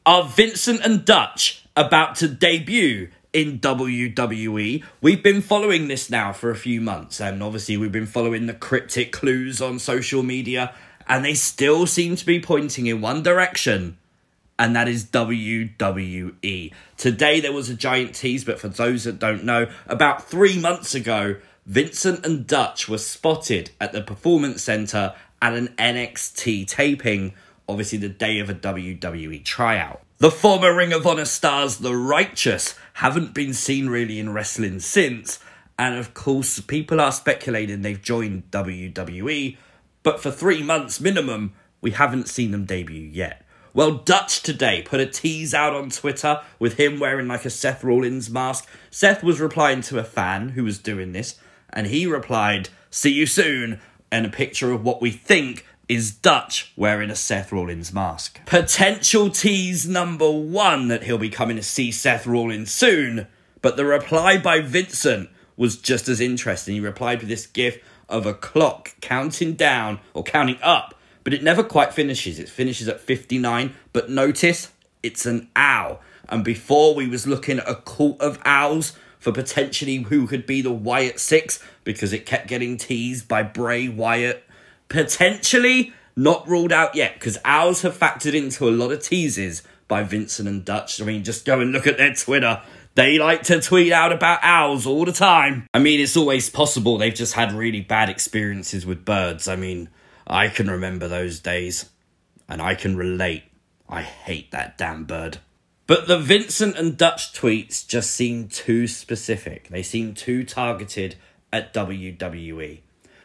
Are Vincent and Dutch about to debut in WWE? We've been following this now for a few months, and obviously we've been following the cryptic clues on social media, and they still seem to be pointing in one direction, and that is WWE. Today there was a giant tease, but for those that don't know, about 3 months ago, Vincent and Dutch were spotted at the Performance Center at an NXT taping, obviously the day of a WWE tryout. The former Ring of Honor stars, The Righteous, haven't been seen really in wrestling since, and of course people are speculating they've joined WWE, but for 3 months minimum, we haven't seen them debut yet. Well, Dutch today put a tease out on Twitter with him wearing like a Seth Rollins mask. Seth was replying to a fan who was doing this, and he replied, "See you soon," and a picture of what we think is Dutch wearing a Seth Rollins mask. Potential tease number 1 that he'll be coming to see Seth Rollins soon, but the reply by Vincent was just as interesting. He replied with this gif of a clock counting down, or counting up, but it never quite finishes. It finishes at 59, but notice it's an owl. And before we was looking at a court of owls for potentially who could be the Wyatt 6, because it kept getting teased by Bray Wyatt. Potentially not ruled out yet, because owls have factored into a lot of teases by Vincent and Dutch. I mean, just go and look at their Twitter. They like to tweet out about owls all the time. I mean, it's always possible they've just had really bad experiences with birds. I mean, I can remember those days, and I can relate. I hate that damn bird. But the Vincent and Dutch tweets just seem too specific. They seem too targeted at WWE.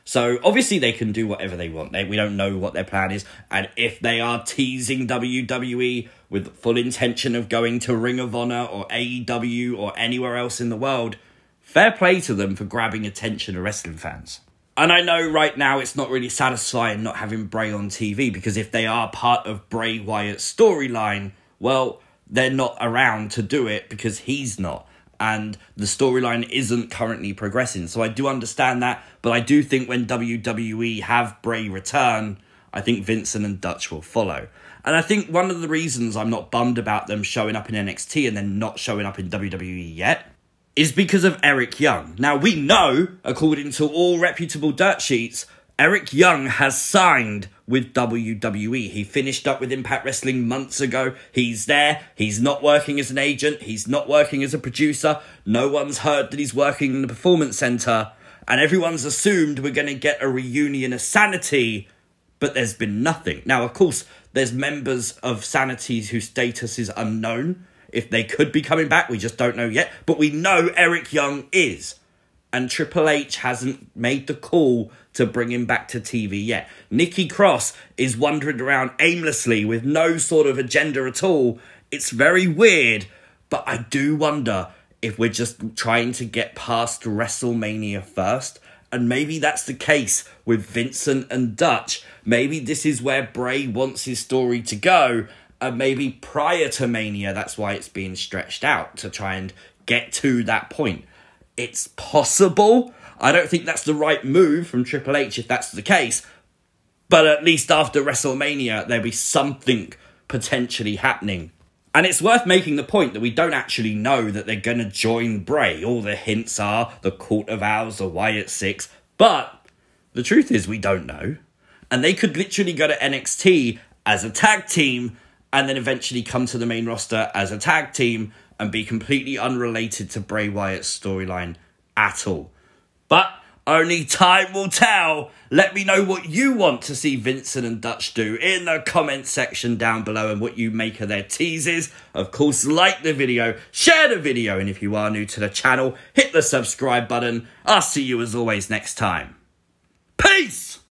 So, obviously, they can do whatever they want. We don't know what their plan is. And if they are teasing WWE with full intention of going to Ring of Honor or AEW or anywhere else in the world, fair play to them for grabbing attention of wrestling fans. And I know right now it's not really satisfying not having Bray on TV, because if they are part of Bray Wyatt's storyline, well, they're not around to do it because he's not. And the storyline isn't currently progressing. So I do understand that, but I do think when WWE have Bray return, I think Vincent and Dutch will follow. And I think one of the reasons I'm not bummed about them showing up in NXT and then not showing up in WWE yet is because of Eric Young. Now, we know, according to all reputable dirt sheets, Eric Young has signed with WWE. He finished up with Impact Wrestling months ago. He's there. He's not working as an agent. He's not working as a producer. No one's heard that he's working in the Performance Center. And everyone's assumed we're going to get a reunion of Sanity, but there's been nothing. Now, of course, there's members of Sanity whose status is unknown. If they could be coming back, we just don't know yet. But we know Eric Young is. And Triple H hasn't made the call to bring him back to TV yet. Nikki Cross is wandering around aimlessly with no sort of agenda at all. It's very weird, but I do wonder if we're just trying to get past Wrestlemania first. And maybe that's the case with Vincent and Dutch. Maybe this is where Bray wants his story to go. And maybe prior to Mania, that's why it's being stretched out, to try and get to that point. It's possible. I don't think that's the right move from Triple H if that's the case. But at least after WrestleMania, there'll be something potentially happening. And it's worth making the point that we don't actually know that they're going to join Bray. All the hints are the Court of Owls, the Wyatt 6. But the truth is we don't know. And they could literally go to NXT as a tag team and then eventually come to the main roster as a tag team and be completely unrelated to Bray Wyatt's storyline at all. But only time will tell. Let me know what you want to see Vincent and Dutch do in the comment section down below and what you make of their teases. Of course, like the video, share the video, and if you are new to the channel, hit the subscribe button. I'll see you as always next time.